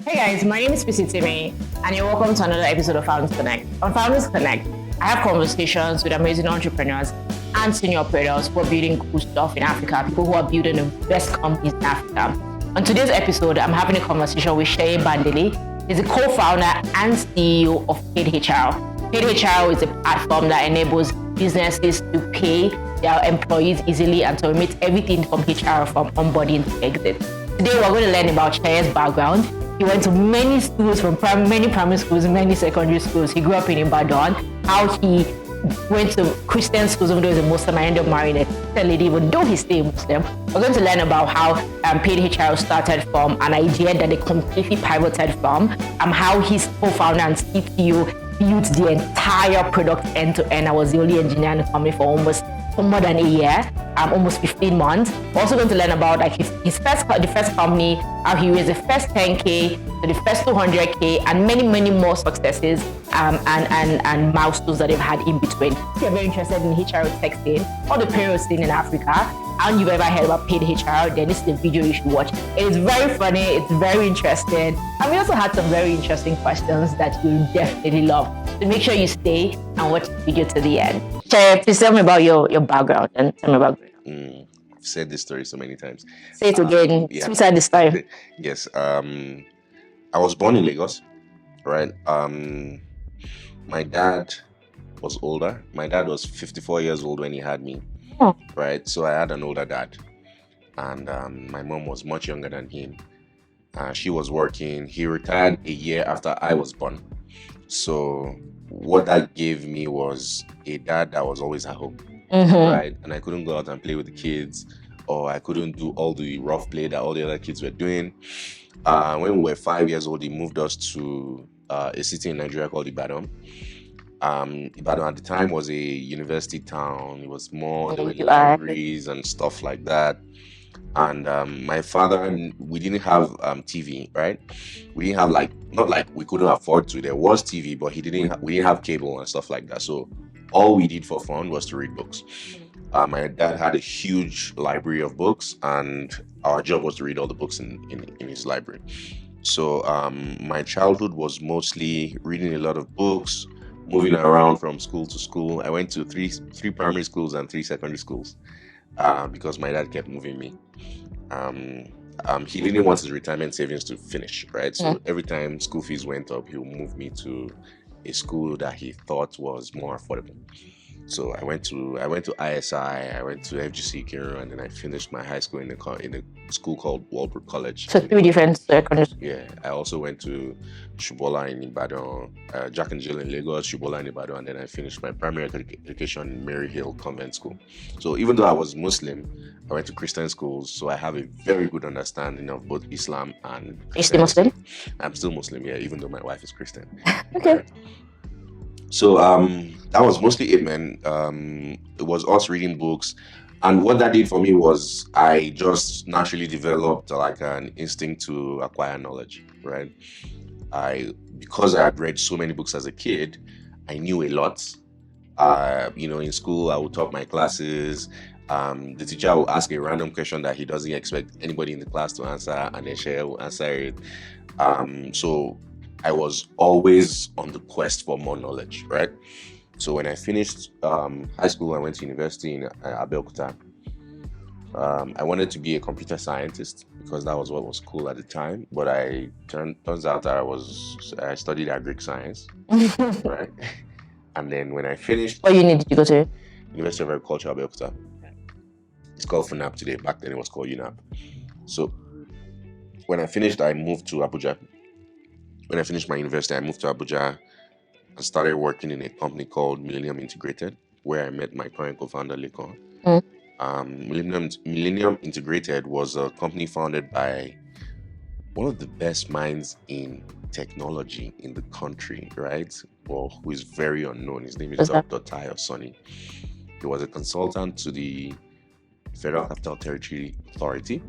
Hey guys, my name is Pisitimi, and you're welcome to another episode of Founders Connect. On Founders Connect, I have conversations with amazing entrepreneurs and senior operators who are building cool stuff in Africa, people who are building the best companies in Africa. On today's episode, I'm having a conversation with Seye Bandele. He's a co-founder and CEO of PaidHR. PaidHR is a platform that enables businesses to pay their employees easily and to automate everything from HR, from onboarding to exit. Today, we're going to learn about Seye's background. He went to many schools, from many primary schools, many secondary schools. He grew up in Ibadan. How he went to Christian schools, even though he's a Muslim, and ended up marrying a Christian lady, even though he's still a Muslim. We're going to learn about how PaidHR started from an idea that they completely pivoted from, how his co-founder and CTO built the entire product end to end. I was the only engineer in the company for more than a year, almost 15 months. We're also going to learn about the first company, how he raised the first 10K to the first 200K, and many more successes and milestones that they've had in between. If you're very interested in hrtech scene or the payroll scene in Africa, and you've ever heard about PaidHR, then this is the video you should watch. It is very funny, it's very interesting, and we also had some very interesting questions that you'll definitely love. So make sure you stay and watch the video to the end. Seye, please tell me about your background and tell me about I've said this story so many times. Say it again. Twitter this time. Yes. I was born in Lagos, right? My dad was older. My dad was 54 years old when he had me, right? So I had an older dad, and my mom was much younger than him. She was working. He retired a year after I was born. So what that gave me was a dad that was always at home, right? And I couldn't go out and play with the kids, or I couldn't do all the rough play that all the other kids were doing. When we were 5 years old, he moved us to a city in Nigeria called Ibadan. Ibadan at the time was a university town. It was more, there were libraries and stuff like that. And my father, we didn't have TV, right? We didn't have not like we couldn't afford to. There was TV, but we didn't have cable and stuff like that. So all we did for fun was to read books. My dad had a huge library of books, and our job was to read all the books in his library. So my childhood was mostly reading a lot of books, moving around from school to school. I went to three primary schools and 3 secondary schools. Because my dad kept moving me. He didn't want his retirement savings to finish, right? So every time school fees went up, he would move me to a school that he thought was more affordable. So I went to ISI, I went to FGC Kiro, and then I finished my high school in a school called Walbrook College. So 3 different secondary schools. Yeah, I also went to Shubola in Ibadan, Jack and Jill in Lagos, Shubola in Ibadan, and then I finished my primary education in Mary Hill Convent School. So even though I was Muslim, I went to Christian schools, so I have a very good understanding of both Islam and Christianity. Are you still Muslim? I'm still Muslim, yeah, even though my wife is Christian. Okay. So that was mostly it, man. It was us reading books, and what that did for me was I just naturally developed like an instinct to acquire knowledge, right? Because I had read so many books as a kid, I knew a lot. In school I would top my classes. The teacher will ask a random question that he doesn't expect anybody in the class to answer, and then Seye will answer it. So I was always on the quest for more knowledge, right? So when I finished high school, I went to university in Abeokuta. I wanted to be a computer scientist because that was what was cool at the time. But turns out that I studied agric science, right? And then when I finished, What uni did you go to? University of Agriculture, Abeokuta. It's called FUNAP today. Back then it was called UNAP. So when I finished, I moved to Abuja. When I finished my university, I moved to Abuja and started working in a company called Millennium Integrated, where I met my current co-founder, Lekon. Millennium Integrated was a company founded by one of the best minds in technology in the country, right? Well, who is very unknown. His name is Dr. Tayo Sonny. He was a consultant to the Federal Capital Territory Authority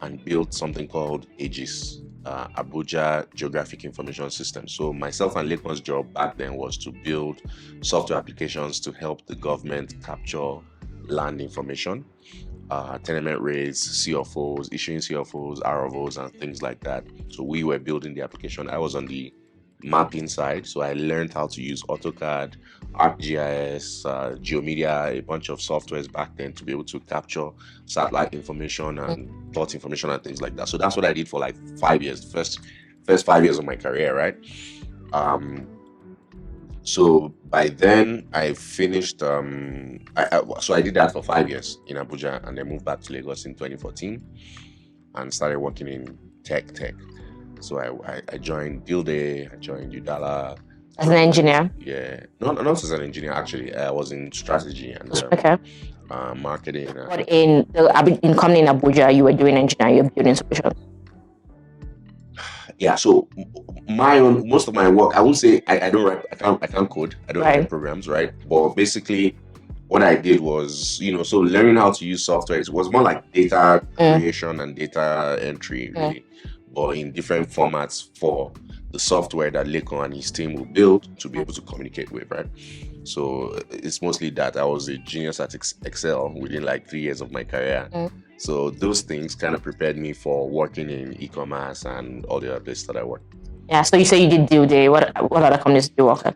and built something called AGIS, Abuja Geographic Information System. So myself and Lekon's job back then was to build software applications to help the government capture land information. tenement rates, CFOs, issuing CFOs, RFOs, and things like that. So we were building the application. I was on the mapping side, so I learned how to use AutoCAD, ArcGIS, GeoMedia, a bunch of softwares back then to be able to capture satellite information and plot information and things like that. So that's what I did for like 5 years, first 5 years of my career, right? So by then I finished. So I did that for 5 years in Abuja, and then moved back to Lagos in 2014, and started working in tech. So I joined Builday, I joined Udala. As an engineer? Yeah, not as an engineer actually. I was in strategy and marketing. But in company in Abuja, you were doing engineering, you were building solutions. Yeah, so most of my work, I won't say I don't write, I can't code, I don't write programs, right? But basically, what I did was, so learning how to use software, it was more like data creation and data entry, really, but in different formats for the software that Lekon and his team will build to be able to communicate with, right? So it's mostly that. I was a genius at Excel within like 3 years of my career. So those things kind of prepared me for working in e-commerce and all the other places that I worked. Yeah, so you say you did Builday. What other companies did you work at?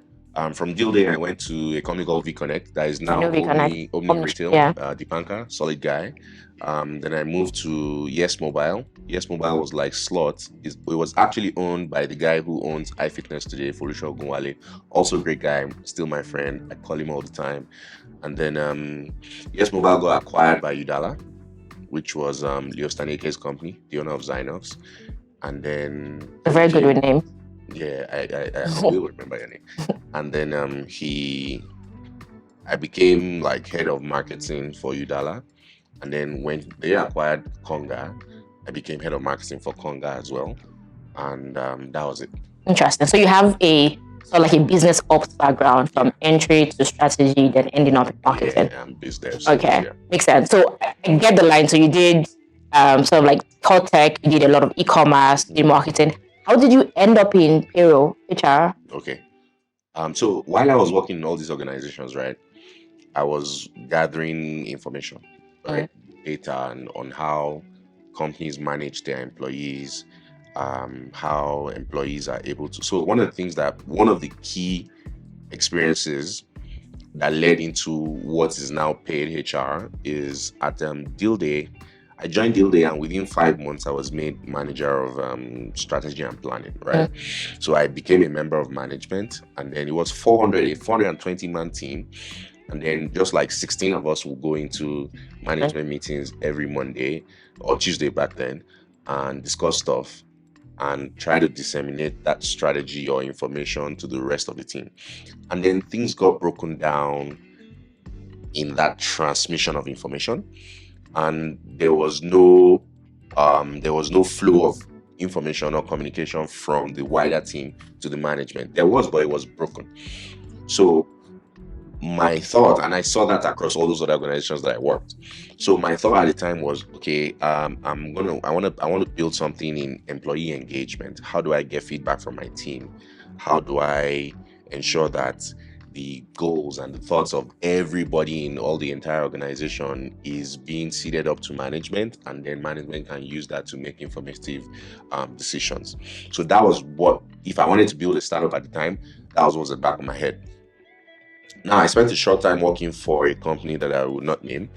From Builday, I went to a company called VConnect that is now Omni Retail, Dipanka, solid guy. Then I moved to Yes Mobile. Yes Mobile was like Slot. It was actually owned by the guy who owns iFitness today, Folusho Ogunwale. Also a great guy, still my friend. I call him all the time. And then Yes Mobile got acquired by Udala, which was Leo Staneke's company, the owner of Zynox. And then... A very good with name. Yeah, I will remember your name. And then I became like head of marketing for Udala. And then when they acquired Konga, I became head of marketing for Konga as well. And that was it. Interesting. So you have a business ops background from entry to strategy, then ending up in marketing. Yeah, and business. Okay, makes sense. So I get the line. So you did sort of like core tech, you did a lot of e-commerce, did marketing. How did you end up in payroll, HR? Okay. So while I was working in all these organizations, right, I was gathering information, right, data on how companies manage their employees, how employees are able to. So one of the key experiences that led into what is now PaidHR is at Builday. I joined Builday, and within 5 months, I was made manager of strategy and planning, right? So I became a member of management, and then it was a 420-man team. And then just like 16 of us will go into management meetings every Monday or Tuesday back then and discuss stuff and try to disseminate that strategy or information to the rest of the team. And then things got broken down in that transmission of information. And there was no flow of information or communication from the wider team to the management. There was, but it was broken. So my thought, and I saw that across all those other organizations that I worked. So my thought at the time was, okay, I want to build something in employee engagement. How do I get feedback from my team? How do I ensure that the goals and the thoughts of everybody in all the entire organization is being seeded up to management, and then management can use that to make informative decisions. So that was what, if I wanted to build a startup at the time, that was what was at the back of my head. Now, I spent a short time working for a company that I would not name,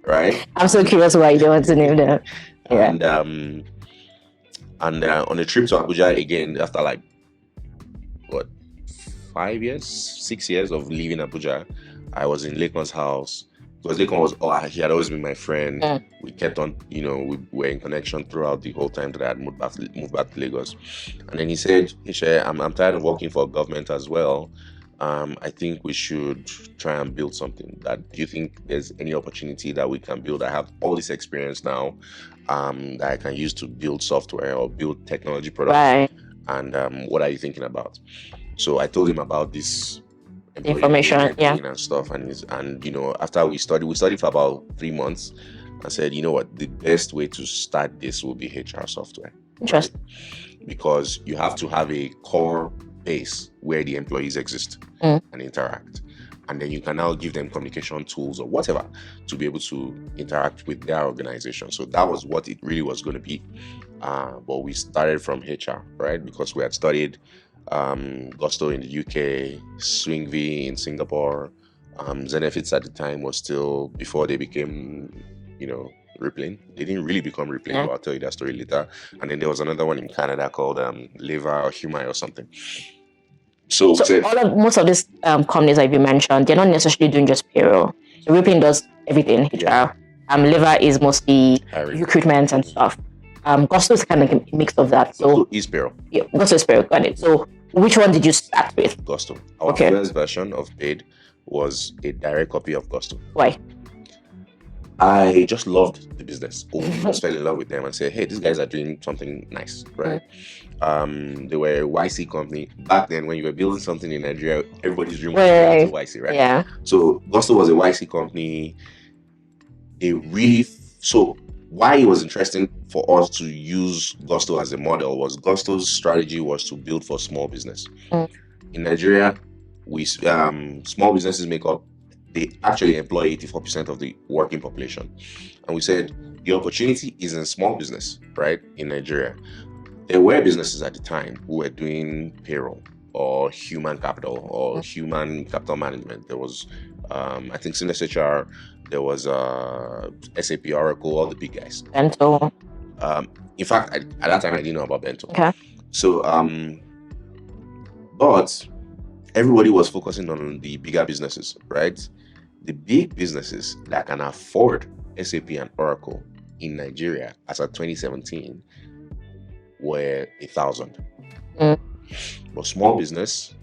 right? I'm so curious why you don't want to name them. Yeah. And on a trip to Abuja again, after like, 6 years of living Abuja, I was in Lekon's house, because Lekon he had always been my friend. We kept on, we were in connection throughout the whole time that I had moved back to Lagos. And then he said, I'm tired of working for government as well. I think we should try and build something. Do you think there's any opportunity that we can build? I have all this experience now that I can use to build software or build technology products. Right. And what are you thinking about? So I told him about this information, and stuff. And after we studied for about 3 months. I said, you know what, the best way to start this will be HR software. Interesting. Right? Because you have to have a core base where the employees exist and interact. and then you can now give them communication tools or whatever to be able to interact with their organization. So that was what it really was going to be. But we started from HR, right? Because we had studied Gusto in the UK, SwingV in Singapore. Zenefits at the time was still before they became, Rippling. They didn't really become Rippling, but I'll tell you that story later. And then there was another one in Canada called Liver or Humai or something. So most of these companies that you mentioned, they're not necessarily doing just payroll. So Rippling does everything, HR. Yeah. Liver is mostly recruitment and stuff. Gusto is kind of a mix of that. So Gusto is payroll. Yeah, Gusto is payroll. Got it. So which one did you start with? Gusto. Our first version of Pade was a direct copy of Gusto. Why? I just loved the business. I just fell in love with them and said, hey, these guys are doing something nice, right? They were a YC company. Back then, when you were building something in Nigeria, everybody's dream was to YC, right? Yeah. So Gusto was a YC company. So why it was interesting for us to use Gusto as a model was Gusto's strategy was to build for small business. In Nigeria, small businesses they actually employ 84% of the working population. And we said the opportunity is in small business, right? In Nigeria, there were businesses at the time who were doing payroll or human capital or human capital management. There was, I think, Sinus HR, there was SAP, Oracle, all the big guys. Bento. In fact, at that time, I didn't know about Bento. Okay. So, but everybody was focusing on the bigger businesses, right? The big businesses that can afford SAP and Oracle in Nigeria as of 2017 were 1,000. But small business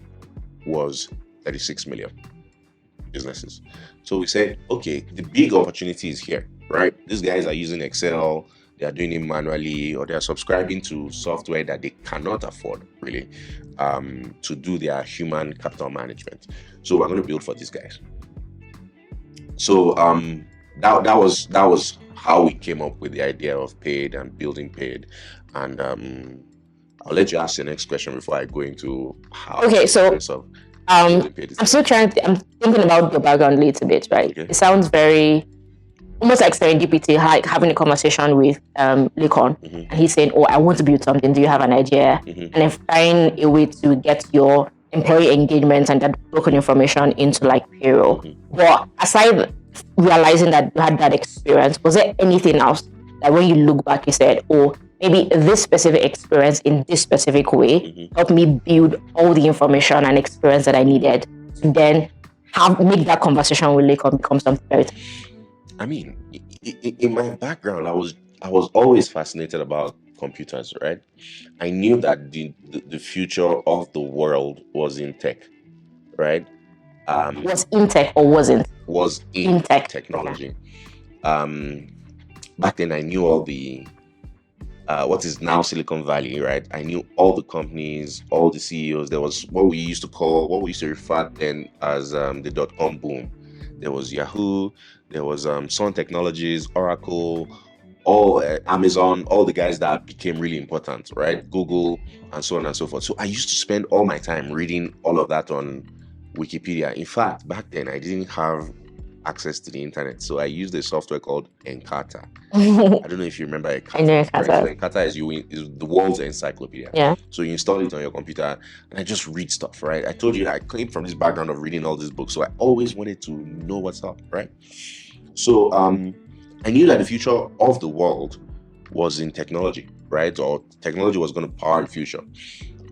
was 36 million businesses. So we said, okay, the big opportunity is here, right? These guys are using Excel, they are doing it manually, or they are subscribing to software that they cannot afford, really, to do their human capital management. So we're going to build for these guys. So that was how we came up with the idea of Pade and building Pade. And I'll let you ask the next question before I go into how. Okay, so I'm still I'm thinking about your background a little bit, right? Okay. It sounds very almost like serendipity, like having a conversation with Lekon, and he's saying, "Oh, I want to build something. Do you have an idea?" And then find a way to get your employee engagement and that broken information into like payroll. But aside realizing that you had that experience, was there anything else that when you look back, you said, "Oh, maybe this specific experience in this specific way helped me build all the information and experience that I needed to then make that conversation with Lekon become something better"? I mean, in my background, I was always fascinated about computers, right? I knew that the future of the world was in tech, right? Was in tech or wasn't? Was in tech technology. Back then, I knew all the what is now Silicon Valley, right? I knew all the companies, all the CEOs. There was what we used to refer then as the .com boom. There was Yahoo, there was Sun Technologies, Oracle, all Amazon, all the guys that became really important, right? Google, and so on and so forth. So I used to spend all my time reading all of that on Wikipedia. In fact, back then I didn't have access to the internet, so I used a software called Encarta. I don't know if you remember Encarta. I know Encarta. Right? So Encarta is the world's encyclopedia. Yeah. So you install it on your computer, and I just read stuff, right? I told you I came from this background of reading all these books, so I always wanted to know what's up, right? So I knew that the future of the world was in technology, right? Or technology was going to power the future,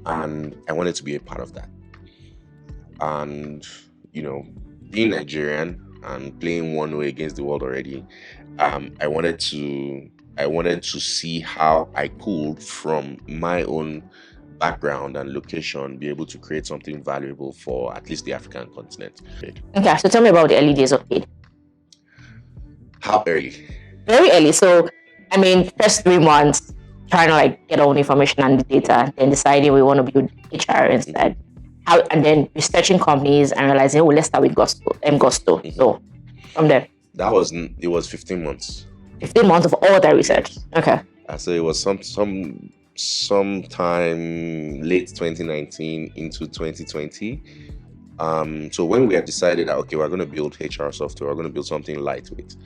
and I wanted to be a part of that. And being Nigerian and playing one way against the world already, I wanted to see how I could, from my own background and location, be able to create something valuable for at least the African continent. Okay, so tell me about the early days of Pade. How early? Very early. So, I mean, first 3 months, trying to get all the information and the data, then deciding we want to build HR instead. And then researching companies and realizing, oh, let's start with Gusto. So from there. It was 15 months. 15 months of all that research. Okay. So it was sometime late 2019 into 2020. So when we had decided that, okay, we're going to build HR software, we're going to build something lightweight.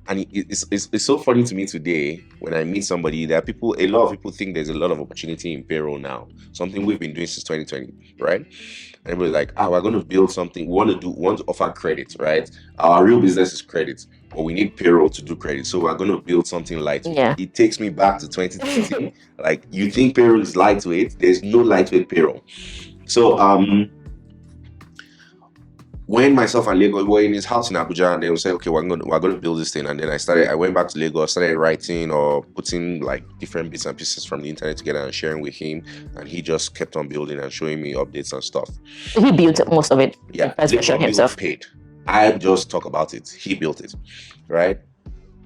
And it's so funny to me today when I meet somebody. There are people, a lot of people think there's a lot of opportunity in payroll now, something we've been doing since 2020, right? And everybody's like, we're going to build something. We want to offer credit, right? Our real business is credit, but we need payroll to do credit. So we're going to build something lightweight. Yeah. It takes me back to 2020. Like, you think payroll is lightweight? There's no lightweight payroll. So, when myself and Lagos were in his house in Abuja, and they would say, okay, we're going to build this thing. And then I went back to Lagos, started writing or putting like different bits and pieces from the internet together and sharing with him. And he just kept on building and showing me updates and stuff. He built most of it. Yeah, himself. Paid. I just talk about it. He built it, right?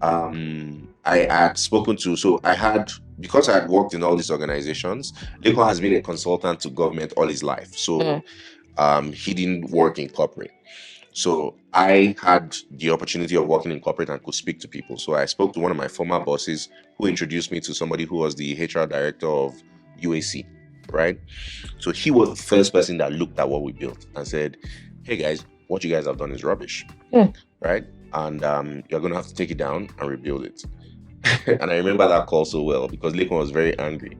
I had spoken to, so I had, because I had worked in all these organizations, Lagos has been a consultant to government all his life. So he didn't work in corporate. So I had the opportunity of working in corporate and could speak to people. So I spoke to one of my former bosses who introduced me to somebody who was the HR director of UAC, right? So he was the first person that looked at what we built and said, hey guys, what you guys have done is rubbish, right? And you're going to have to take it down and rebuild it. And I remember that call so well because Lekon was very angry.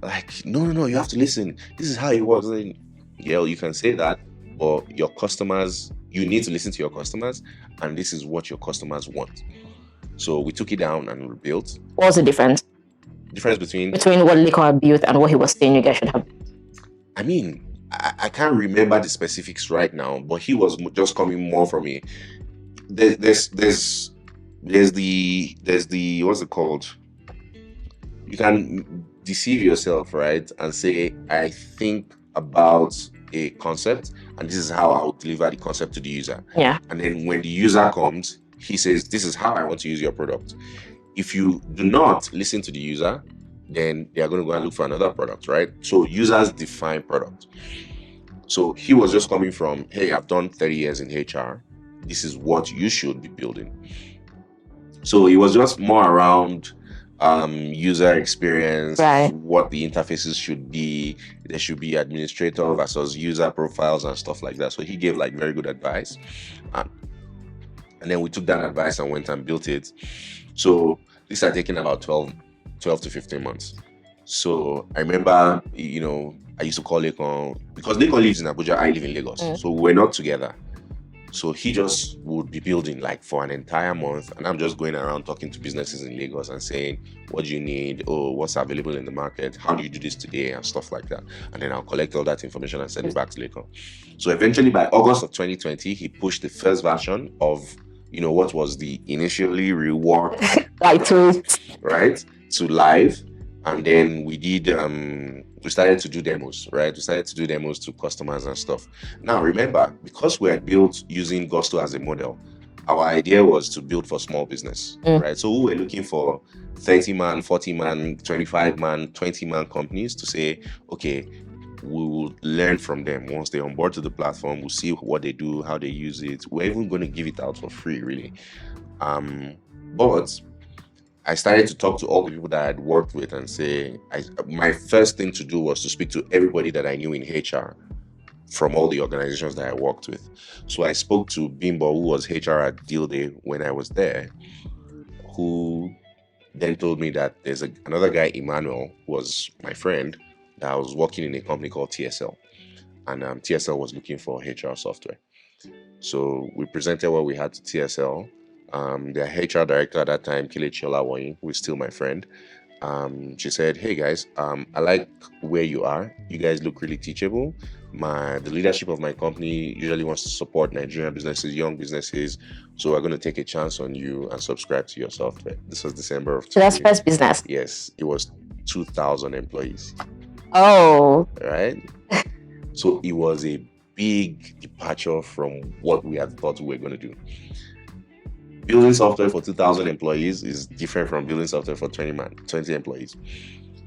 Like, no, you have to listen. This is how it works. Yeah, you can say that, but your customers, you need to listen to your customers, and this is what your customers want. So we took it down and rebuilt. What was the difference? Difference between what Lekon built and what he was saying you guys should have? I mean, I can't remember the specifics right now, but he was just coming more from me. There's the what's it called? You can deceive yourself, right? And say, I think about a concept and this is how I'll deliver the concept to the user. Yeah. And then when the user comes, he says, this is how I want to use your product. If you do not listen to the user, then they are going to go and look for another product, right? So users define product. So he was just coming from, hey, I've done 30 years in HR. This is what you should be building. So it was just more around user experience, right, what the interfaces should be. There should be administrator versus user profiles and stuff like that. So he gave like very good advice. And then we took that advice and went and built it. So this had taken about 12 to 15 months. So I remember, I used to call Lekon, because Lekon lives in Abuja, I live in Lagos. So we're not together. So he just would be building like for an entire month, and I'm just going around talking to businesses in Lagos and saying, what do you need? Oh, what's available in the market? How do you do this today? And stuff like that. And then I'll collect all that information and send it back to Lekon. So eventually by August of 2020, he pushed the first version of, what was the initially reworked right, to live. And then we did, we started to do demos, right? We started to do demos to customers and stuff. Now, remember, because we had built using Gusto as a model, our idea was to build for small business, right? So we were looking for 30-man, 40-man, 25-man, 20-man companies to say, okay, we will learn from them. Once they onboard to the platform, we'll see what they do, how they use it. We're even going to give it out for free, really. But I started to talk to all the people that I had worked with and say, my first thing to do was to speak to everybody that I knew in HR from all the organizations that I worked with. So I spoke to Bimbo, who was HR at Deal Day when I was there, who then told me that there's another guy, Emmanuel, who was my friend, that was working in a company called TSL. And TSL was looking for HR software. So we presented what we had to TSL. Their HR director at that time, Kelechi Olawoyin, who is still my friend, she said, hey guys, I like where you are. You guys look really teachable. The leadership of my company usually wants to support Nigerian businesses, young businesses. So we're going to take a chance on you and subscribe to your software. This was December of 2020. So that's first business? Yes, it was 2,000 employees. Oh. Right? So it was a big departure from what we had thought we were going to do. Building software for 2,000 employees is different from building software for 20 employees.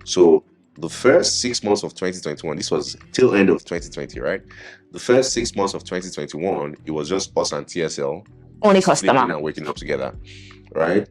So the first 6 months of 2021, this was till end of 2020, right? The first 6 months of 2021, it was just us and TSL. Only customer. And waking up together, right?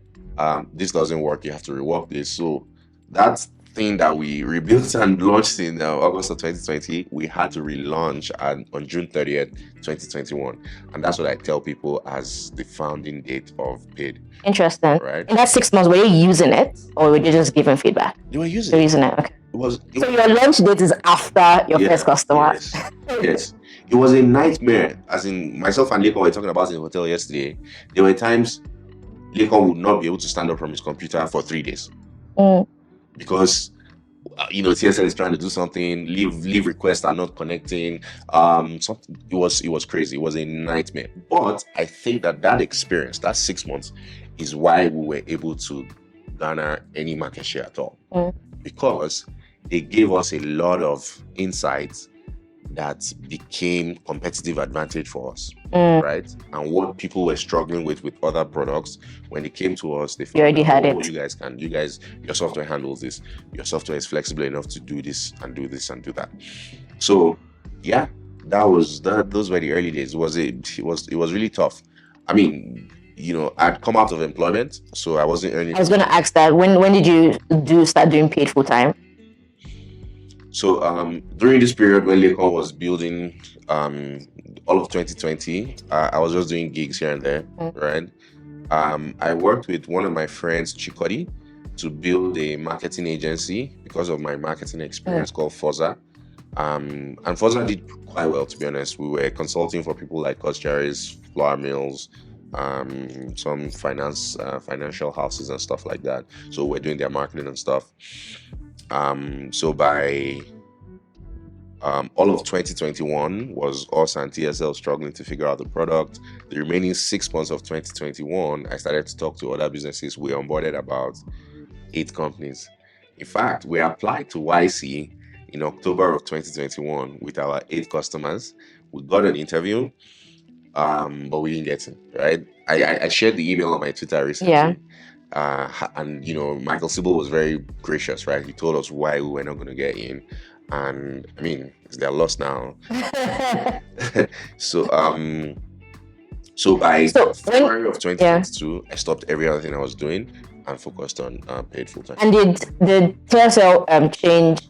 This doesn't work. You have to rework this. So that thing that we rebuilt and launched in August of 2020, we had to relaunch on June 30th, 2021. And that's what I tell people as the founding date of Pade. Interesting. Right. In that 6 months, were you using it or were you just giving feedback? They were using They were using it. Okay. So your launch date is after your first customer. Yes. It was a nightmare. As in, myself and Lekon were talking about it in the hotel yesterday. There were times Lekon would not be able to stand up from his computer for 3 days. Because TSL is trying to do something, leave requests are not connecting. It was crazy. It was a nightmare. But I think that experience, that 6 months, is why we were able to garner any market share at all. Because they gave us a lot of insights that became competitive advantage for us, right? And what people were struggling with other products, when they came to us, they felt, you already had it. Your software handles this. Your software is flexible enough to do this and do this and do that. So yeah, those were the early days. It was really tough. I mean, I'd come out of employment, so I wasn't earning. I was going to ask that. When did you start doing paid full time? So during this period when Lekon was building all of 2020, I was just doing gigs here and there, right? I worked with one of my friends, Chikodi, to build a marketing agency because of my marketing experience called Forza. And Forza did quite well, to be honest. We were consulting for people like Costcherries, Flour Mills, some financial houses and stuff like that. So we're doing their marketing and stuff. So by all of 2021 was us and TSL struggling to figure out the product. The remaining 6 months of 2021, I started to talk to other businesses. We onboarded about 8 companies. In fact, we applied to YC in October of 2021 with our 8 customers. We got an interview, but we didn't get in, right? I shared the email on my Twitter recently. Yeah. And Michael Sybil was very gracious, right? He told us why we were not going to get in, and I mean, it's their loss now. So by February of 2022, I stopped every other thing I was doing and focused on paid full time. And did TSL change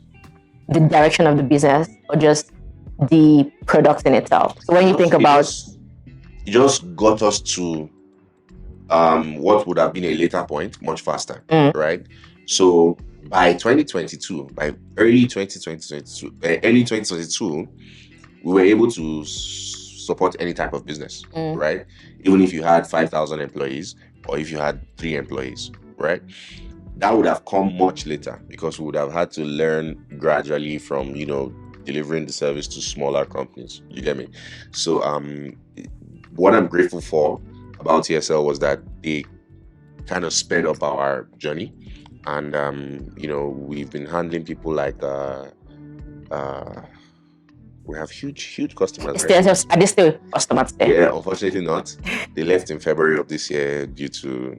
the direction of the business or just the product in itself? So when you think about, it just got us to what would have been a later point much faster, right? So by 2022, by early 2022, we were able to support any type of business, right? Even if you had 5,000 employees or if you had 3 employees, right? That would have come much later because we would have had to learn gradually from, delivering the service to smaller companies. You get me? So what I'm grateful for about TSL was that they kind of sped up our journey, and we've been handling people like we have huge customers. Are they still customers there? Yeah, unfortunately not. They left in February of this year due to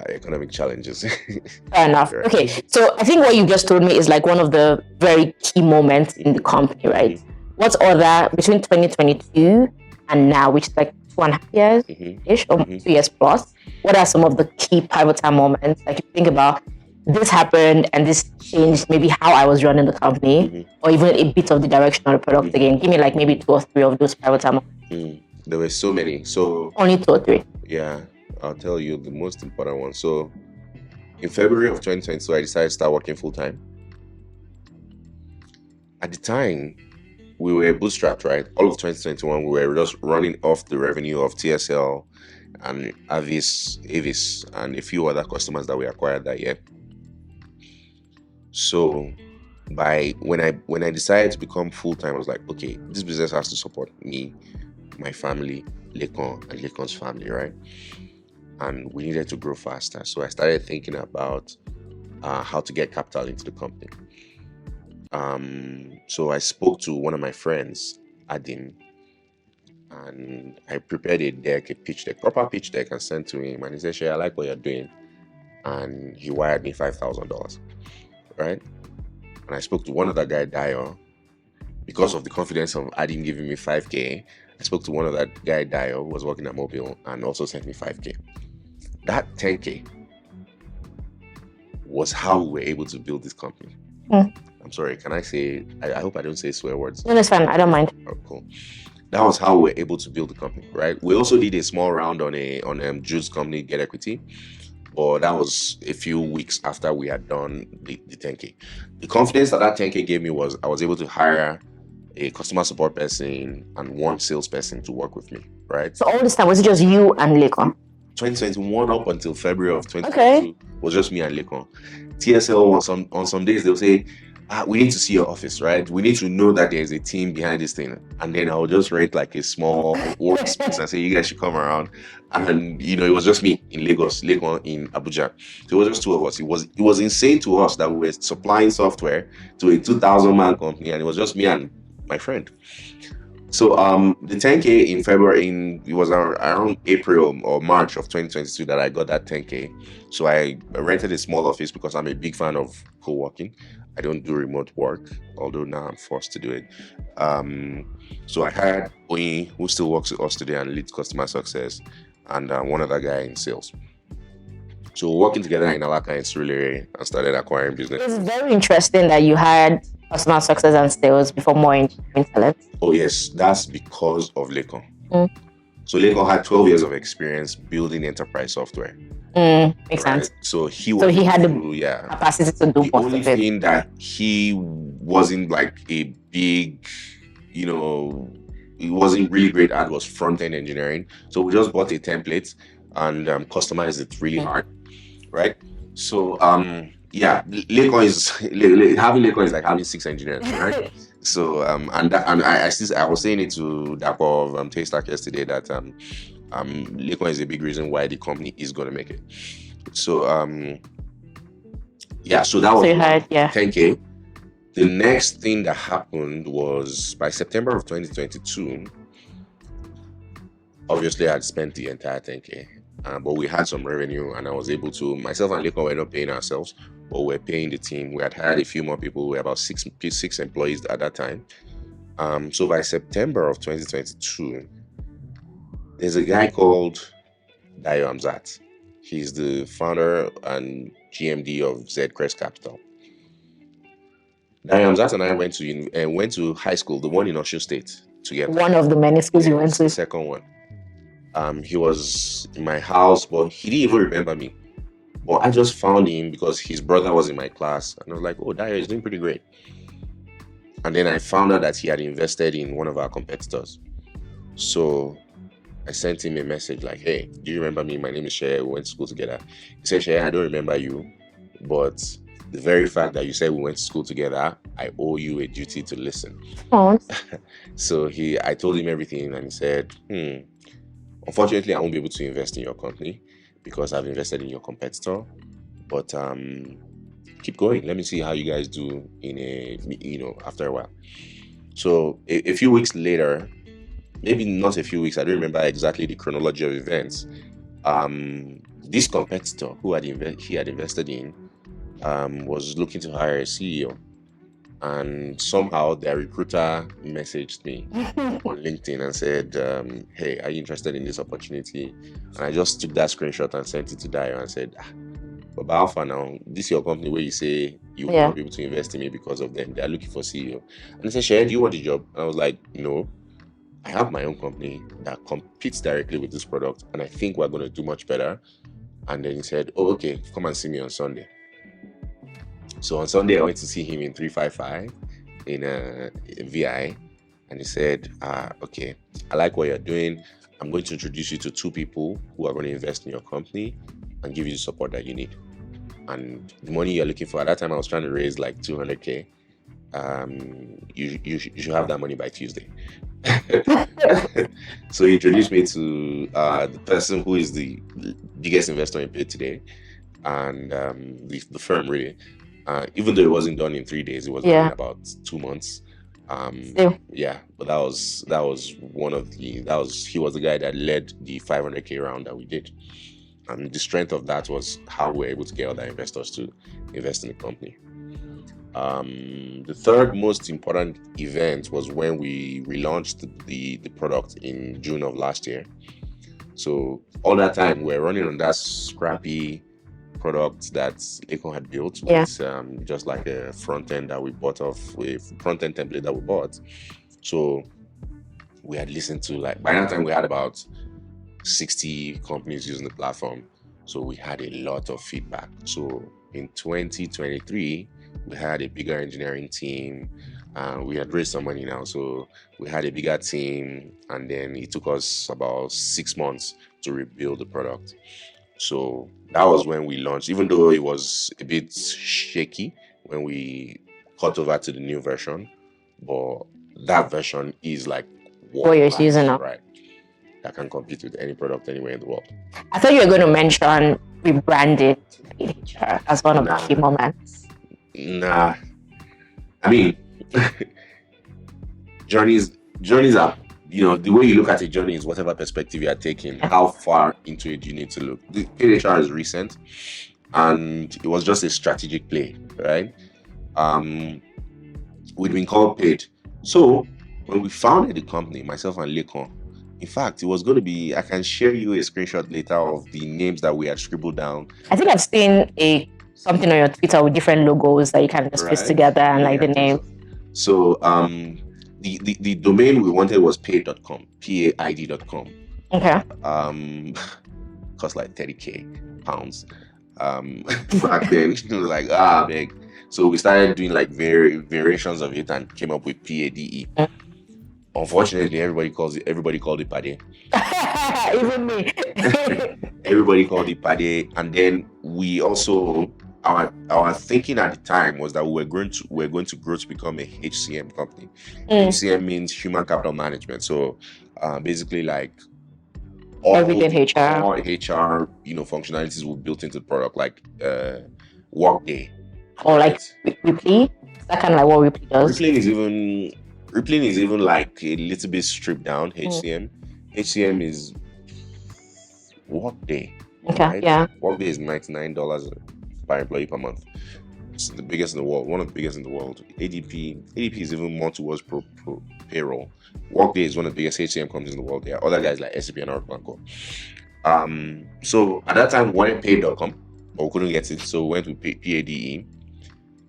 economic challenges. Fair enough. Right. Okay, so I think what you just told me is like one of the very key moments in the company, right? What's other between 2022 and now, which is like 2.5 years ish, or 2 years plus? What are some of the key pivotal moments? Like you think about this happened and this changed maybe how I was running the company, or even a bit of the direction of the product again. Give me like maybe 2 or 3 of those pivotal moments. There were so many. So only 2 or 3. Yeah, I'll tell you the most important one. So in February of 2022, I decided to start working full time. At the time, we were bootstrapped, right? All of 2021, we were just running off the revenue of TSL and Avis, and a few other customers that we acquired that year. So when I decided to become full time, I was like, okay, this business has to support me, my family, Lekon, and Lekon's family, right? And we needed to grow faster. So I started thinking about how to get capital into the company. So I spoke to one of my friends, Adim, and I prepared a proper pitch deck, and sent to him. And he said, "Shay, I like what you're doing." And he wired me $5,000, right? And I spoke to one other guy, Dio, because of the confidence of Adim giving me $5K. I spoke to one of that guy, Dio, who was working at Mobile, and also sent me $5K. That $10K was how we were able to build this company. I'm sorry, can I say, I hope I don't say swear words. No, that's fine. I don't mind. Oh, cool. That was how we were able to build the company, right? We also did a small round on Jude's company, Get Equity, but that was a few weeks after we had done the 10K. The confidence that 10K gave me was I was able to hire a customer support person and one salesperson to work with me, right? So all this time, was it just you and Lekon? 2021 up until February of 2022 was just me and Lekon. TSL on some days they'll say, we need to see your office, right? We need to know that there's a team behind this thing. And then I'll just rent like a small workspace and say, you guys should come around. And it was just me in Lagos, Lekon in Abuja. So it was just two of us. It was insane to us that we were supplying software to a 2,000-man company, and it was just me and my friend. So the 10K in February, it was around April or March of 2022 that I got that 10K. So I rented a small office because I'm a big fan of co-working. I don't do remote work, although now I'm forced to do it. So I hired Oyin, who still works with us today and leads customer success, and one other guy in sales. So working together in our clients really and started acquiring business. It's very interesting that you hired customer success and sales before more in talent. Oh yes, that's because of Lekon. So Lekon had 12 years of experience building enterprise software. Makes sense. So he had the capacity to do the only thing that he wasn't like a big, he wasn't really great at was front-end engineering. So we just bought a template and customized it really hard, right? So Lekon is like having 6 engineers, right? So I was saying it to Dapo of Taste yesterday that Lekon is a big reason why the company is going to make it. So so that was 10K. The next thing that happened was by September of 2022. Obviously, I had spent the entire 10K, but we had some revenue, and I was able to. Myself and Lekon were not paying ourselves, but we're paying the team. We had hired a few more people. We were about six employees at that time. So by September of 2022, there's a guy called Dayo Amzat. He's the founder and GMD of Zcrest Capital. Dayo Amzat and I went to high school, the one in Osun State, together. One of the many schools you went to. The second one. He was in my house, but he didn't even remember me. But I just found him because his brother was in my class, and I was like, "Oh, Dayo is doing pretty great." And then I found out that he had invested in one of our competitors. So I sent him a message like, "Hey, do you remember me? My name is Seye. We went to school together." He said, "Seye, I don't remember you, but the very fact that you said we went to school together, I owe you a duty to listen." Oh. So I told him everything, and he said, "Unfortunately, I won't be able to invest in your company because I've invested in your competitor. But keep going. Let me see how you guys do after a while." So a few weeks later, maybe not a few weeks, I don't remember exactly the chronology of events. This competitor who he had invested in was looking to hire a CEO. And somehow their recruiter messaged me on LinkedIn and said, "Hey, are you interested in this opportunity?" And I just took that screenshot and sent it to Dayo and said, "But Alpha now, this is your company where you say you will not be able to invest in me because of them. They are looking for CEO." And he said, "Seye, do you want the job?" And I was like, "No, I have my own company that competes directly with this product, and I think we're going to do much better." And then he said, "Oh, okay, come and see me on Sunday." So on Sunday, I went to see him in 355 in VI, and he said, "Okay, I like what you're doing. I'm going to introduce you to 2 people who are going to invest in your company and give you the support that you need. And the money you're looking for," at that time, I was trying to raise like 200K. You should have that money by Tuesday." So he introduced me to the person who is the biggest investor in Pade today, and the firm really. Even though it wasn't done in 3 days, it was done in about 2 months. But that was he was the guy that led the 500K round that we did. And the strength of that was how we were able to get other investors to invest in the company. The third most important event was when we relaunched the product in June of last year. So all that time we were running on that scrappy product that Econ had built Yeah. with just like a front end that we bought off, a front end template that we bought. So we had listened to, like, by that time we had about 60 companies using the platform. So we had a lot of feedback. So in 2023, we had a bigger engineering team. We had raised some money now, so we had a bigger team, and then it took us about 6 months to rebuild the product. So that was when we launched, even though it was a bit shaky when we cut over to the new version, but that version is like What you're using now. right? That can compete with any product anywhere in the world. I thought you were going to mention rebranded PaidHR as one of the key moments. Nah. I mean, journeys are, the way you look at a journey is whatever perspective you are taking. How far into it you need to look. The PaidHR is recent, and it was just a strategic play, right? We'd been called Pade. So when we founded the company, myself and Lekon, in fact, it was going to be, I can share you a screenshot later of the names that we had scribbled down. I think I've seen something on your Twitter with different logos that you can just piece together and like the name. So the domain we wanted was paid.com, paid.com. Okay. Cost like 30k pounds. Back then, it was like big. So we started doing like variations of it and came up with PADE. Unfortunately, everybody called it Pade. Even me. Everybody called it Pade, and then we also, our thinking at the time was that we're going to grow to become a HCM company. HCM means human capital management. So basically, like everything HR, all HR, functionalities will be built into the product, like Workday. Or like Ripley. That kind of like what Ripley does. Rippling is even like a little bit stripped down. HCM. HCM is Workday. Okay, right? yeah. Workday is $99 per employee per month. It's the biggest in the world, one of the biggest in the world. ADP is even more towards payroll. Workday is one of the biggest HCM companies in the world. There are other guys like SAP and Oracle. So at that time, we wanted paid.com, but we couldn't get it. So we went with PADE.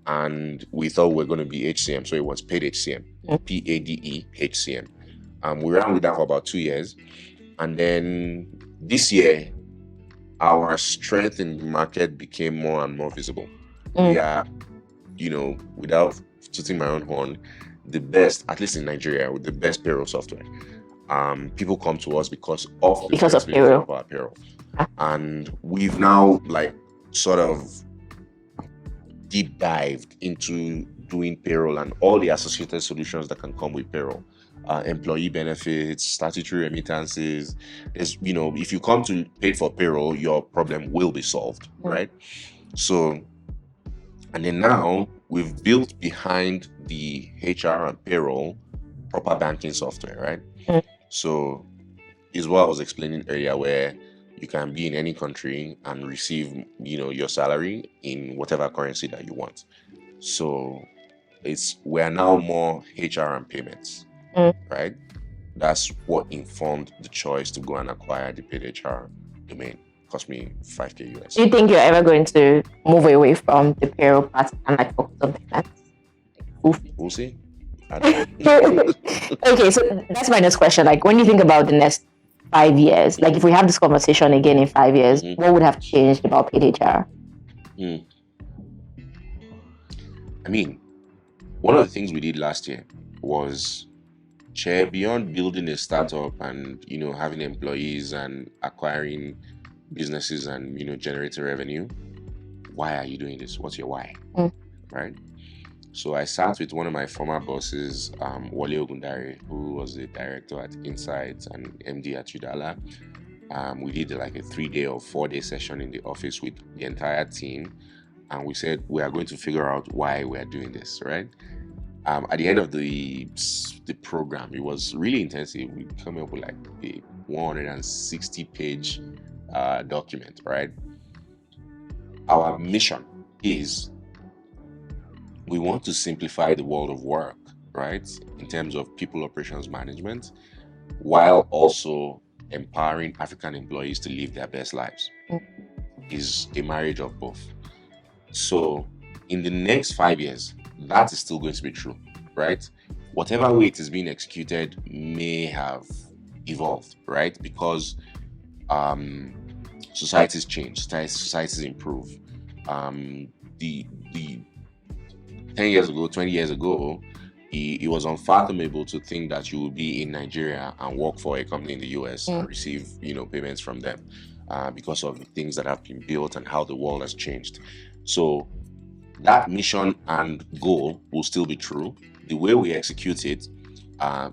And we thought we were going to be HCM, so it was Paid HCM, PADE HCM. We ran with that for about 2 years, and then this year, our strength in the market became more and more visible. We are, without tooting my own horn, the best, at least in Nigeria, with the best payroll software. People come to us because of payroll. Our payroll, and we've now sort of deep dived into doing payroll and all the associated solutions that can come with payroll. Employee benefits, statutory remittances. If you come to Paid for Payroll, your problem will be solved, right? So, and then now we've built behind the HR and payroll proper banking software, right? So, is what I was explaining earlier, where you can be in any country and receive, your salary in whatever currency that you want. So we're now more HR and payments, right? That's what informed the choice to go and acquire the PaidHR domain. Cost me $5,000 US. Do you think you're ever going to move away from the payroll part and focus on payments? We'll see. Okay, so that's my next question. Like, when you think about the next 5 years, like if we have this conversation again in 5 years, what would have changed about PaidHR? I mean, one of the things we did last year was beyond building a startup and having employees and acquiring businesses and generating revenue. Why are you doing this? What's your why? Right? So I sat with one of my former bosses, Wale Ogundare, who was the director at Insights and MD at Udala. We did like a 3-day or 4-day session in the office with the entire team. And we said, we are going to figure out why we are doing this, right? At the end of the program, it was really intensive. We came up with like a 160-page document, right? Our mission is we want to simplify the world of work, right? In terms of people operations management, while also empowering African employees to live their best lives. is a marriage of both. So in the next 5 years, that is still going to be true, right? Whatever way it is being executed may have evolved, right? Because societies change, societies improve. The 10 years ago, 20 years ago, it was unfathomable to think that you would be in Nigeria and work for a company in the US and receive, payments from them, because of the things that have been built and how the world has changed. So that mission and goal will still be true. The way we execute it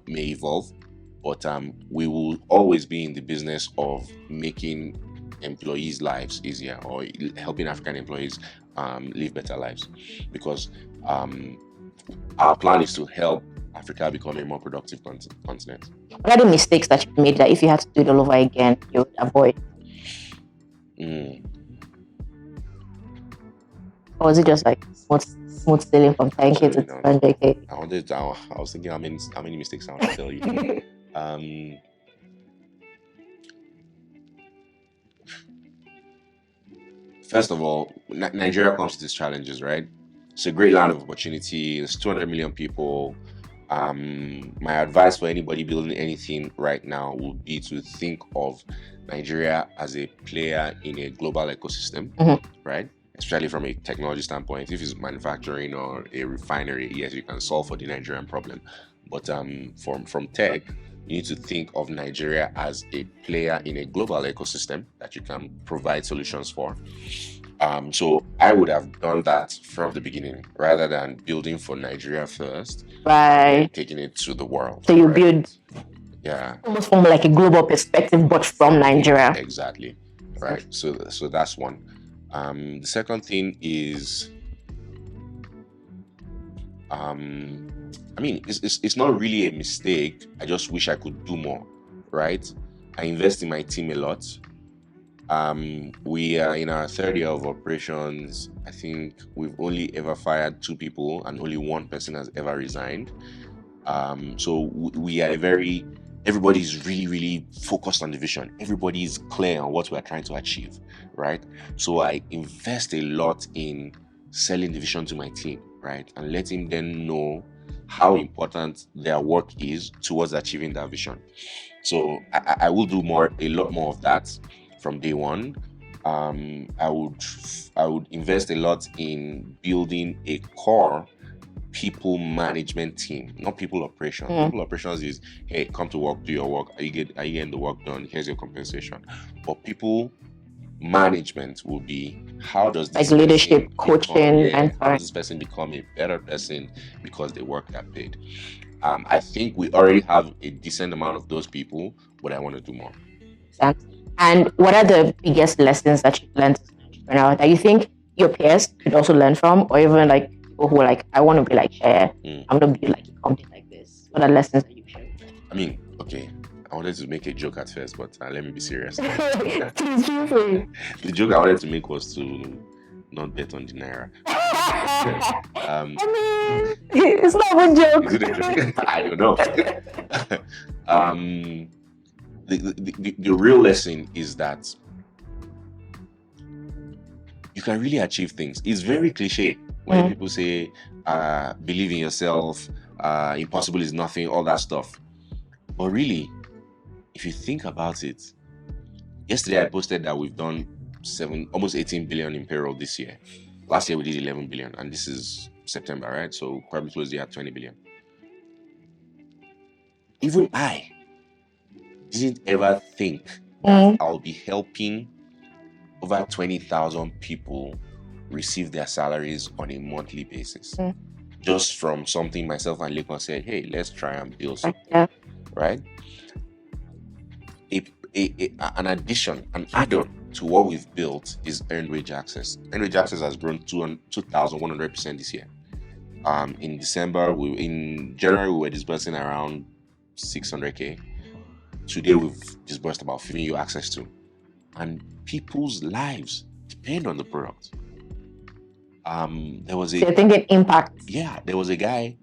may evolve, but we will always be in the business of making employees' lives easier, or helping African employees live better lives, because our plan is to help Africa become a more productive continent. What are the mistakes that you made that if you had to do it all over again, you would avoid? Or was it just like smooth sailing from 10K to 200K? I was thinking how many mistakes I want to tell you. First of all, Nigeria comes to these challenges, right? It's a great land of opportunity. There's 200 million people. My advice for anybody building anything right now would be to think of Nigeria as a player in a global ecosystem, right? Especially from a technology standpoint. If it's manufacturing or a refinery, yes, you can solve for the Nigerian problem. But from tech, you need to think of Nigeria as a player in a global ecosystem that you can provide solutions for. So I would have done that from the beginning rather than building for Nigeria first, right? And taking it to the world. So you build, almost from like a global perspective, but from Nigeria. Exactly, right? So that's one. The second thing is, it's not really a mistake. I just wish I could do more, right? I invest in my team a lot. We are in our third year of operations. I think we've only ever fired 2 people and only 1 person has ever resigned. So we are everybody's really, really focused on the vision. Everybody is clear on what we're trying to achieve, right? So I invest a lot in selling the vision to my team, right? And letting them know how important their work is towards achieving that vision. So I will do a lot more of that from day one. I would invest a lot in building a core people management team, not people operations. People operations is, hey, come to work, do your work. Are you getting the work done? Here's your compensation. But people management will be, how does this like leadership, coaching, and how does this person become a better person because they work that paid? I think we already have a decent amount of those people, but I want to do more. And what are the biggest lessons that you've learned as an entrepreneur that you think your peers could also learn from, or even like people who are like, I want to be like Seye, I'm going to be like a company like this? What are lessons that you've shared? Okay, I wanted to make a joke at first, but let me be serious. The joke I wanted to make was to not bet on the Naira. It's not a joke. Is it a joke? I don't know. The real lesson is that you can really achieve things. It's very cliche when people say, believe in yourself, impossible is nothing, all that stuff. But really, if you think about it, yesterday I posted that we've done almost 18 billion in payroll this year. Last year we did 11 billion, and this is September, right? So probably close the year at 20 billion. Even I didn't ever think that I'll be helping over 20,000 people receive their salaries on a monthly basis. Just from something myself and Lekon said, hey, let's try and build something, right? An add-on to what we've built is earned wage access. Earned wage access has grown 2,100% this year. In January, we were disbursing around 600K. Today, we've disbursed about 15 you access to. And people's lives depend on the product. You're thinking impact. Yeah, there was a guy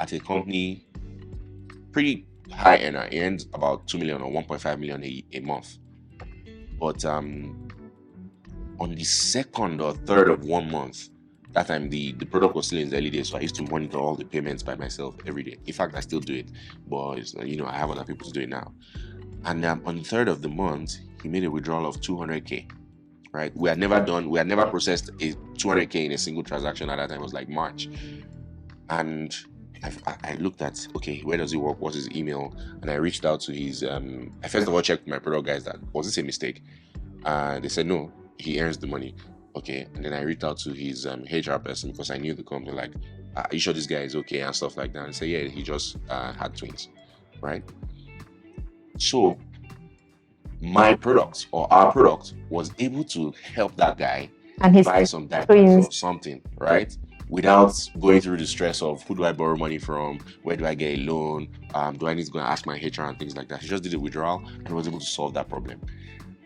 at a company, pretty high earner. He earns about 2 million or 1.5 million a month. But on the second or third of 1 month, that time the product was still in the early days, so I used to monitor all the payments by myself every day. In fact, I still do it, but I have other people to do it now. And on the third of the month, he made a withdrawal of 200K. Right? We had never processed a 200K in a single transaction at that time. It was like March. And I looked at, okay, where does he work? What's his email? And I reached out to his, I first of all checked with my product guys that, was this a mistake? They said, no, he earns the money. Okay. And then I reached out to his HR person because I knew the company, like, are you sure this guy is okay? And stuff like that. And say, yeah, he just had twins. Right? So my product or our product was able to help that guy and buy some diapers or something, right? Without going through the stress of who do I borrow money from, where do I get a loan, do I need to go and ask my HR and things like that. He just did a withdrawal and was able to solve that problem.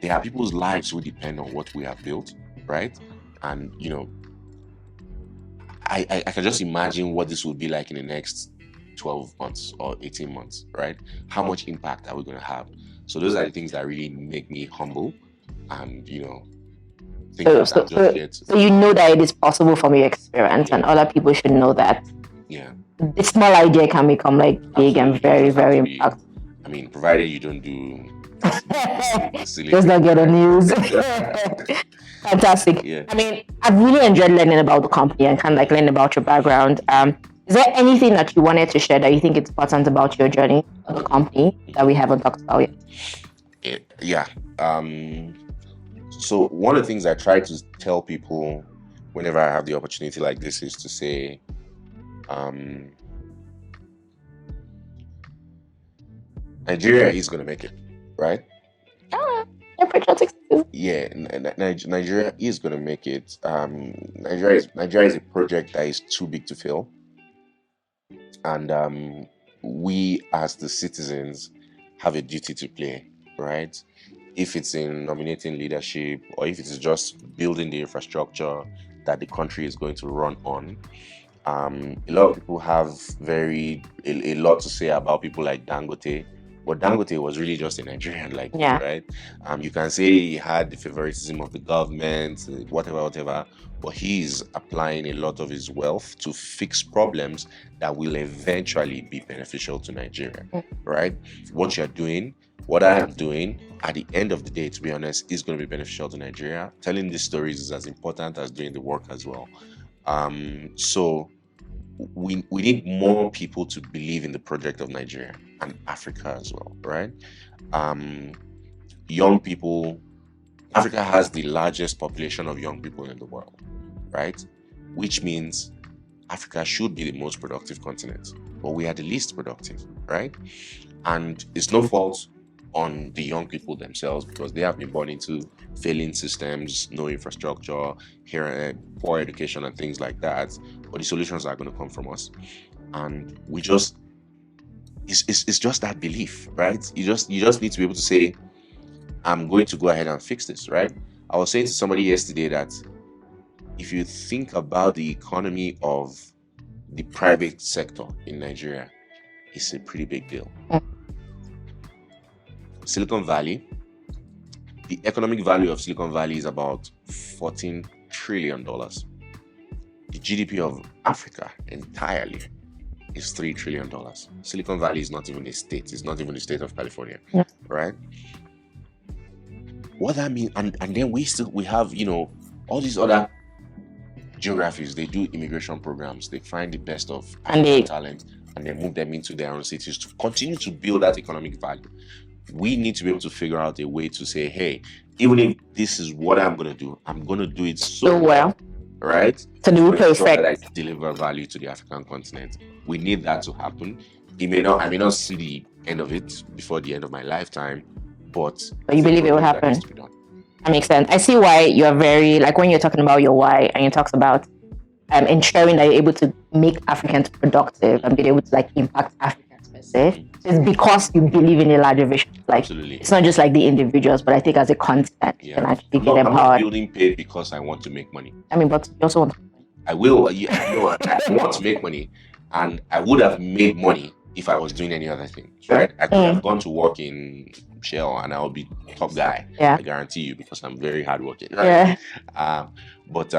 There are people's lives who depend on what we have built, right? And I can just imagine what this would be like in the next 12 months or 18 months, right? How much impact are we going to have? So those are the things that really make me humble and, So you know that it is possible from your experience, and other people should know that. Yeah. The small idea can become like big and very, very impactful. I mean, provided you don't do just not get on news. Fantastic. Yeah. I mean, I've really enjoyed learning about the company and kind of like learning about your background. Is there anything that you wanted to share that you think it's important about your journey of the company that we haven't talked about yet? Yeah. So one of the things I try to tell people whenever I have the opportunity like this is to say, Nigeria is going to make it, right? Yeah, Nigeria is going to make it. Nigeria is a project that is too big to fail. And we as the citizens have a duty to play, right? If it's in nominating leadership or if it's just building the infrastructure that the country is going to run on. A lot of people have a lot to say about people like Dangote, but Dangote was really just a Nigerian, right? You can say he had the favoritism of the government, whatever, but he's applying a lot of his wealth to fix problems that will eventually be beneficial to Nigeria, right? What you're doing, what I am doing, at the end of the day, to be honest, is going to be beneficial to Nigeria. Telling these stories is as important as doing the work as well. So we need more people to believe in the project of Nigeria and Africa as well, right? Young people, Africa has the largest population of young people in the world, right? Which means Africa should be the most productive continent, but we are the least productive, right? And it's no fault on the young people themselves because they have been born into failing systems, no infrastructure, poor education and things like that. But the solutions are going to come from us. And we just, it's just that belief, right? You just need to be able to say, I'm going to go ahead and fix this, right? I was saying to somebody yesterday that if you think about the economy of the private sector in Nigeria, it's a pretty big deal. Silicon Valley, the economic value of Silicon Valley is about $14 trillion. The GDP of Africa entirely is $3 trillion. Silicon Valley is not even a state. It's not even the state of California, right? What that means, and then we have, all these other geographies. They do immigration programs. They find the best of talent and they move them into their own cities to continue to build that economic value. We need to be able to figure out a way to say, hey, even if this is what I'm going to do it so well, right? To do perfect. That I deliver value to the African continent. We need that to happen. I may not see the end of it before the end of my lifetime, but you believe it will happen. That makes sense. I see why you're very, like when you're talking about your why and you talk about ensuring that you're able to make Africans productive and be able to impact Africans per se. It's because you believe in a larger vision. Absolutely. It's not just like the individuals, but I think as a continent, you can actually get empowered. I'm not building Pade because I want to make money. But you also want to. I will. I want to make money, and I would have made money if I was doing any other thing, right? I could have gone to work in Shell and I'll be top guy. Yeah. I guarantee you, because I'm very hardworking. Right? Yeah. But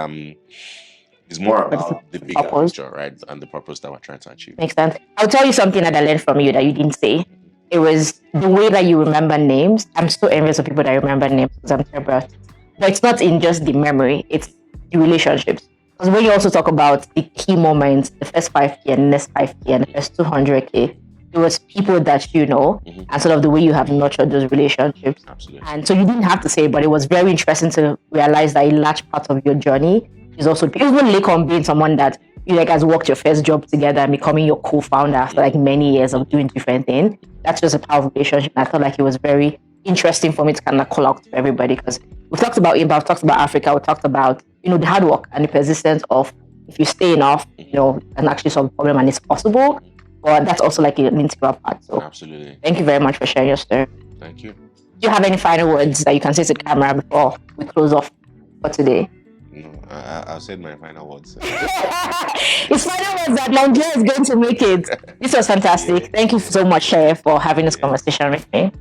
it's more about the bigger picture, right? And the purpose that we're trying to achieve. Makes sense. I'll tell you something that I learned from you that you didn't say. It was the way that you remember names. I'm so envious of people that remember names because I'm terrible at it. But it's not in just the memory, it's the relationships. Because when you also talk about the key moments, the first 5K and next 5K and the first 200K, it was people that you know and sort of the way you have nurtured those relationships. Absolutely. And so you didn't have to say, but it was very interesting to realize that a large part of your journey is also, even Lakon being someone that you like has worked your first job together and becoming your co-founder after like many years of doing different things. That's just a powerful relationship. I felt like it was very interesting for me to kind of call out to everybody, because we've talked about Inbound, we've talked about Africa, we talked about, the hard work and the persistence of if you stay enough, and actually solve the problem and it's possible. But that's also like an integral part. So absolutely. Thank you very much for sharing your story. Thank you. Do you have any final words that you can say to the camera before we close off for today? No, I'll say my final words. It's final words that Nigeria is going to make it. This was fantastic. Yeah. Thank you so much, Seye, for having this conversation with me.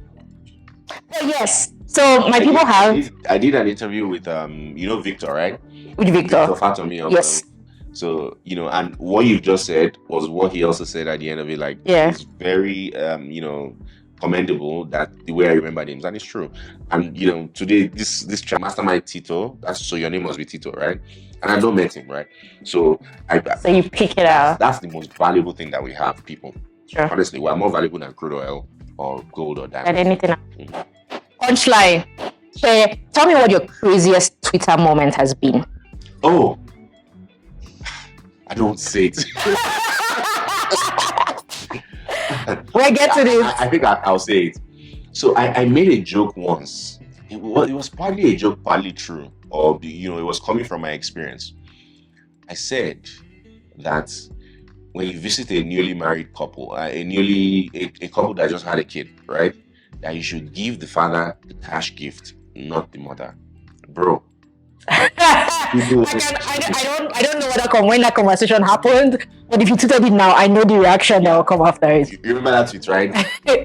Oh, yes. So I did an interview with Victor, right? With Victor. Victor Fatomi. Yes. So and what you just said was what he also said at the end of it. Like, it's very commendable that the way I remember names, and it's true. And today this mastermind Tito, so your name must be Tito, right? And I don't met him, right? So you pick it out. That's the most valuable thing that we have, people. Sure. Honestly, we're more valuable than crude oil or gold or diamond. And anything else. Punchline. Seye, tell me what your craziest Twitter moment has been. Oh, I don't say it. We'll get to this. I think I'll say it. So I made a joke once. It was partly a joke, partly true. Or it was coming from my experience. I said that when you visit a newly married couple, a couple that just had a kid, right? That you should give the father the cash gift, not the mother, bro. I don't know when that conversation happened, but if you tweeted it now, I know the reaction that will come after it. You remember that tweet, right?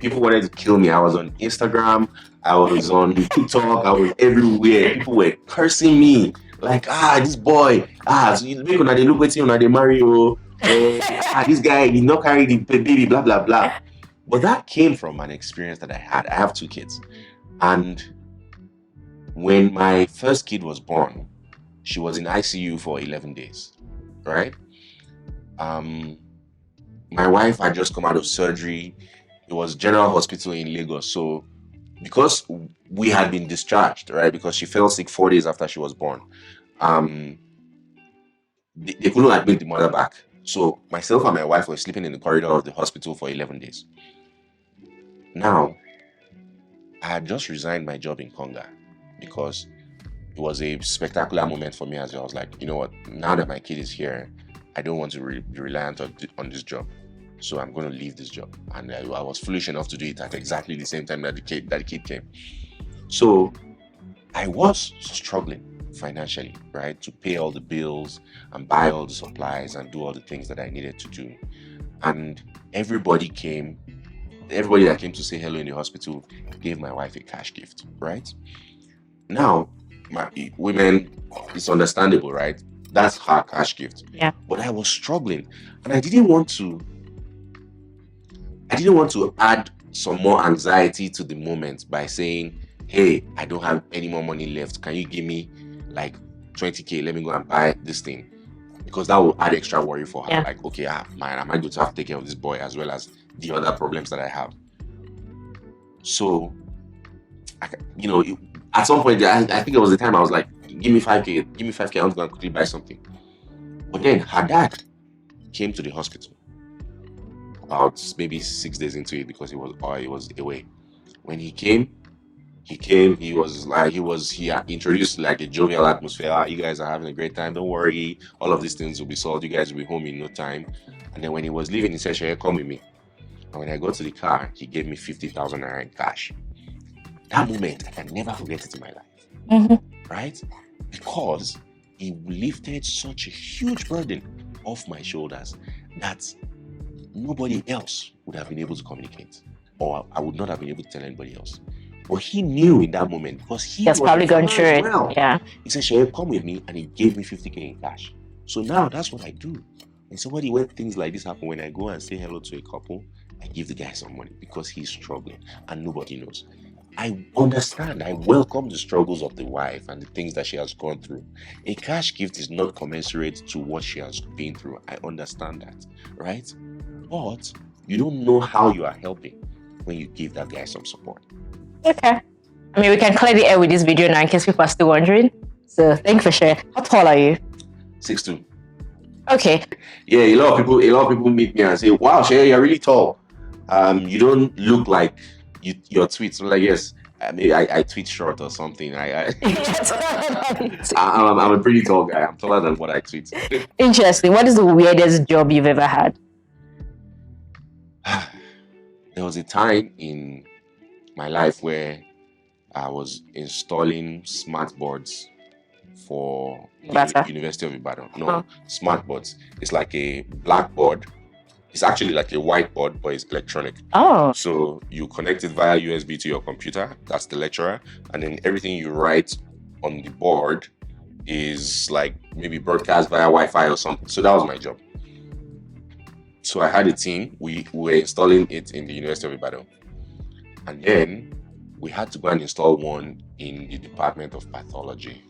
People wanted to kill me. I was on Instagram, I was on TikTok, I was everywhere. People were cursing me, like, this boy, so you make they look at you on the Mario, this guy did not carry the baby, blah blah blah. But that came from an experience that I had. I have 2 kids, and when my first kid was born, she was in ICU for 11 days, right? My wife had just come out of surgery. It was General Hospital in Lagos. So because we had been discharged, right? Because she fell sick 4 days after she was born. They couldn't admit the mother back. So myself and my wife were sleeping in the corridor of the hospital for 11 days. Now, I had just resigned my job in Conga because it was a spectacular moment for me, as I was like, you know what, now that my kid is here, I don't want to be reliant on this job. So I'm going to leave this job. And I was foolish enough to do it at exactly the same time that the kid came. So I was struggling financially, right, to pay all the bills and buy all the supplies and do all the things that I needed to do. And everybody that came to say hello in the hospital gave my wife a cash gift, right? Now, women, it's understandable, right? That's her cash gift. Yeah. But I was struggling, and I didn't want to add some more anxiety to the moment by saying, hey, I don't have any more money left. Can you give me like 20K? Let me go and buy this thing. Because that will add extra worry for her. Yeah. Like, okay, man, am I going to have to take care of this boy as well as the other problems that I have? So, at some point, I think it was the time I was like, give me 5K, I want to go and quickly buy something. But then her dad came to the hospital about maybe 6 days into it because he was away. When he came, he introduced like a jovial atmosphere. You guys are having a great time, don't worry, all of these things will be solved, you guys will be home in no time. And then when he was leaving, he said, Seye, come with me. And when I got to the car, he gave me 50,000 naira in cash. That moment, I can never forget it in my life. Mm-hmm. Right? Because he lifted such a huge burden off my shoulders that nobody else would have been able to communicate, or I would not have been able to tell anybody else. But he knew in that moment because he That's was probably gone as through it. well. Yeah. He said, "Seye, come with me," and he gave me 50K in cash. So now that's what I do. And somebody, when things like this happen, when I go and say hello to a couple, I give the guy some money because he's struggling and nobody knows. I understand. I welcome the struggles of the wife and the things that she has gone through. A cash gift is not commensurate to what she has been through. I understand that, right? But you don't know how you are helping when you give that guy some support. Okay. I mean, we can clear the air with this video now in case people are still wondering. So thank you for sharing. How tall are you? 6'2". Okay. Yeah, a lot of people meet me and say, "Wow, Seye, you're really tall. You don't look like your tweets." I'm like, yes, I tweet short or something. I'm a pretty tall guy. I'm taller than what I tweet. Interesting. What is the weirdest job you've ever had? There was a time in my life where I was installing smart boards for the University of Ibadan. No, smart boards. It's like a blackboard. It's actually like a whiteboard, but it's electronic. Oh. So you connect it via USB to your computer. That's the lecturer. And then everything you write on the board is like maybe broadcast via Wi-Fi or something. So that was my job. So I had a team. We were installing it in the University of Ibadan. And then we had to go and install one in the Department of Pathology.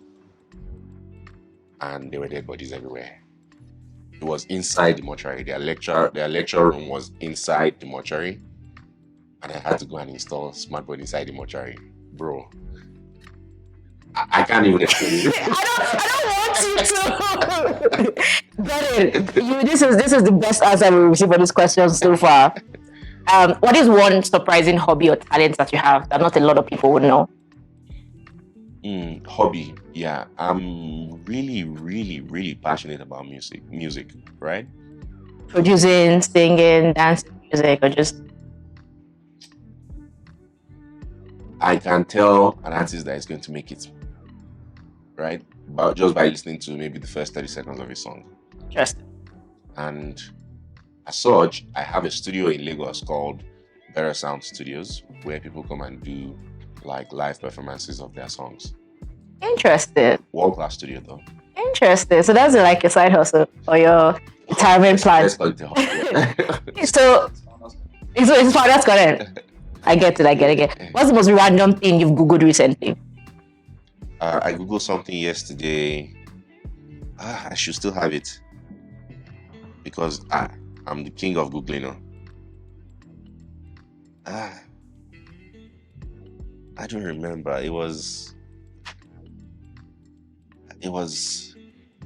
And there were dead bodies everywhere. It was inside the mortuary. Their lecture room was inside the mortuary. And I had to go and install smart board inside the mortuary. Bro, I can't even explain it. I don't want you to. But this is the best answer we received for this question so far. What is one surprising hobby or talent that you have that not a lot of people would know? Hobby, yeah. I'm really, really, really passionate about music, right? Producing, singing, dancing, music, or just... I can tell an artist that is going to make it, right? But just by listening to maybe the first 30 seconds of a song. Just. And as such, I have a studio in Lagos called Better Sound Studios, where people come and do like live performances of their songs. Interesting. World-class studio though. Interesting. So that's like a side hustle or your retirement plan. Let's call it a hobby. So it's fine, that's correct. I get it. What's the most random thing you've Googled recently? I Googled something yesterday. I should still have it. Because I'm the king of Googling. I don't remember. It was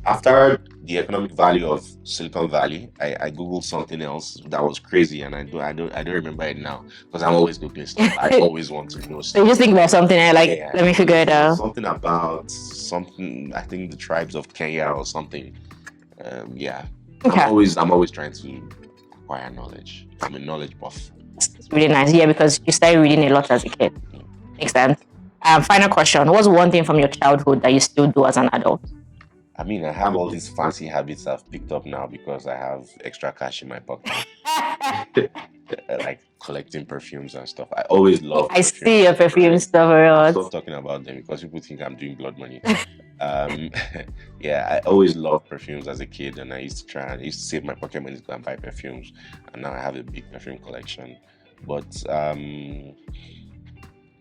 after the economic value of Silicon Valley. I Googled something else that was crazy, and I don't remember it now because I'm always Googling stuff. I always want to know stuff. So you just think about something and let me figure it out. Something about something, I think the tribes of Kenya or something. Yeah. Okay. I'm always trying to acquire knowledge. I'm a knowledge buff. It's really nice. Yeah, because you started reading a lot as a kid. Makes sense. Final question. What's one thing from your childhood that you still do as an adult? I mean, I have all these fancy habits I've picked up now because I have extra cash in my pocket. Like collecting perfumes and stuff. I always love I see your perfume stuff around. Stop talking about them because people think I'm doing blood money. Yeah, I always loved perfumes as a kid, and I used to save my pocket money to go and buy perfumes, and now I have a big perfume collection. But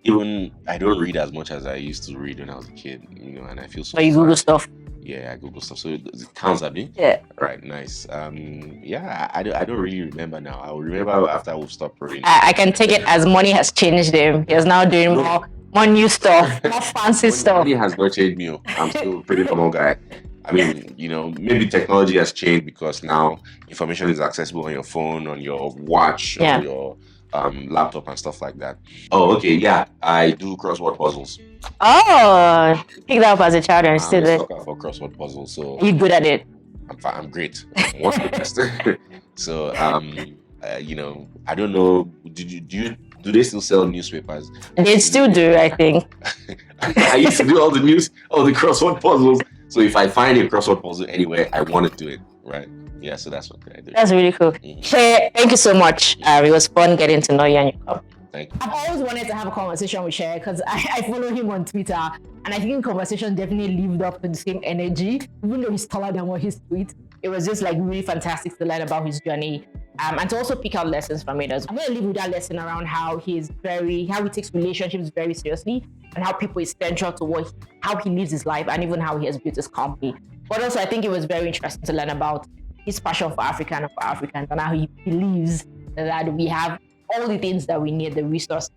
even I don't read as much as I used to read when I was a kid, and I feel so. So you Google stuff. Yeah, I Google stuff. So it counts, Abby? Yeah. Right, nice. Yeah, I don't really remember now. I will remember after I will stop reading. I can take it as money has changed him. He's now doing more new stuff, more fancy stuff. Money has not changed me. I'm still a pretty normal guy. I mean, maybe technology has changed because now information is accessible on your phone, on your watch, on your laptop and stuff like that. Oh, okay, yeah. I do crossword puzzles. Oh, picked that up as a child and still there. I'm a sucker for crossword puzzles. So you're good at it. I'm great. I'm one of the best. So, I don't know. Do they still sell newspapers? They still do, I think. I used to do all the crossword puzzles. So if I find a crossword puzzle anywhere, I want to do it, right? Yeah, so that's what I do. That's really cool. Seye, thank you so much. It was fun getting to know you and your company. Thank you. I've always wanted to have a conversation with Seye because I follow him on Twitter, and I think conversation definitely lived up to the same energy. Even though he's taller than what his tweet, it was just like really fantastic to learn about his journey, and to also pick out lessons from it. I'm going to leave with that lesson around how he takes relationships very seriously, and how people is central to how he lives his life, and even how he has built his company. But also, I think it was very interesting to learn about his passion for Africa and for Africans, and how he believes that we have all the things that we need, the resources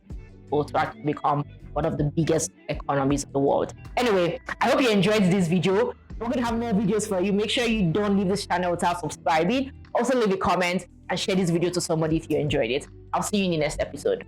to actually become one of the biggest economies of the world. Anyway, I hope you enjoyed this video. We're going to have more videos for you. Make sure you don't leave this channel without subscribing. Also leave a comment and share this video to somebody if you enjoyed it. I'll see you in the next episode.